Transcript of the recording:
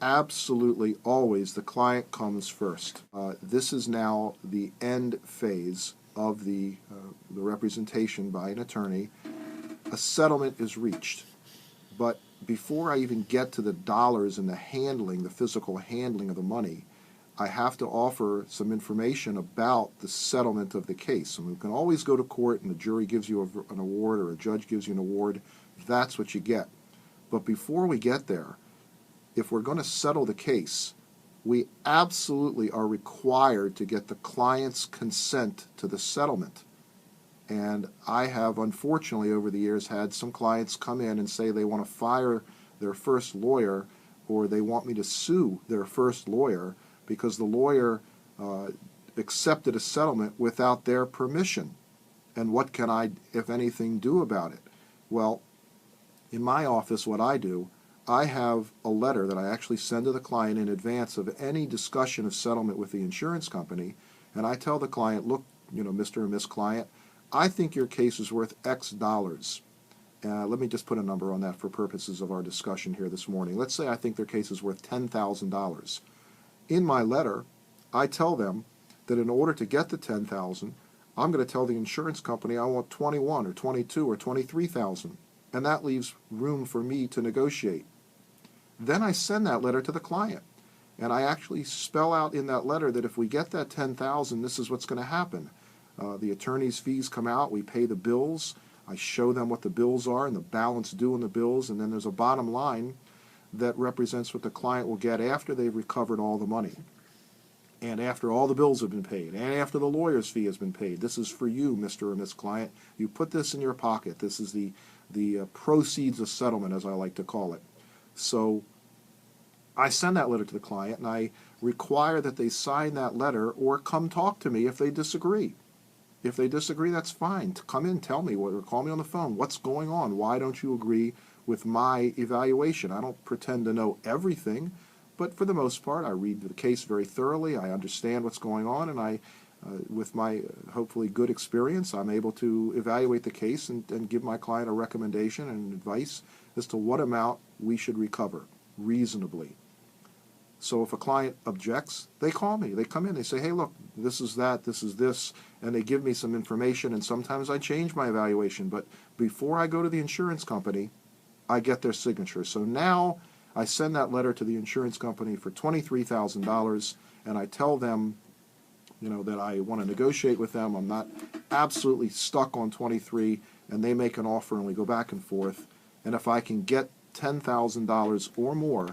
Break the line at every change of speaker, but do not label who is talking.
absolutely always the client comes first. This is now the end phase of the representation by an attorney. A settlement is reached, but before I even get to the dollars and the handling, the physical handling of the money, I have to offer some information about the settlement of the case. And we can always go to court and the jury gives you an award or a judge gives you an award. That's what you get. But before we get there, if we're going to settle the case, we absolutely are required to get the client's consent to the settlement. And I have, unfortunately, over the years, had some clients come in and say they want to fire their first lawyer or they want me to sue their first lawyer because the lawyer accepted a settlement without their permission. And what can I, if anything, do about it? Well, in my office, what I do, I have a letter that I actually send to the client in advance of any discussion of settlement with the insurance company, and I tell the client, look, Mr. and Miss Client, I think your case is worth X dollars. Let me just put a number on that for purposes of our discussion here this morning. Let's say I think their case is worth $10,000. In my letter, I tell them that in order to get the $10,000, I'm going to tell the insurance company I want 21 or 22 or 23,000, and that leaves room for me to negotiate. Then I send that letter to the client, and I actually spell out in that letter that if we get that $10,000, this is what's going to happen. The attorney's fees come out, we pay the bills, I show them what the bills are and the balance due in the bills, and then there's a bottom line that represents what the client will get after they've recovered all the money, and after all the bills have been paid, and after the lawyer's fee has been paid. This is for you, Mr. or Miss Client. You put this in your pocket. This is the proceeds of settlement, as I like to call it. So I send that letter to the client, and I require that they sign that letter or come talk to me if they disagree. If they disagree, that's fine. Come in, tell me, or call me on the phone. What's going on? Why don't you agree with my evaluation? I don't pretend to know everything, but for the most part, I read the case very thoroughly. I understand what's going on, and with my hopefully good experience, I'm able to evaluate the case and give my client a recommendation and advice as to what amount we should recover reasonably. So if a client objects, they call me. They come in, they say, hey, look, this is that, this is this, and they give me some information, and sometimes I change my evaluation. But before I go to the insurance company, I get their signature. So now I send that letter to the insurance company for $23,000, and I tell them, that I want to negotiate with them. I'm not absolutely stuck on 23, and they make an offer, and we go back and forth. And if I can get $10,000 or more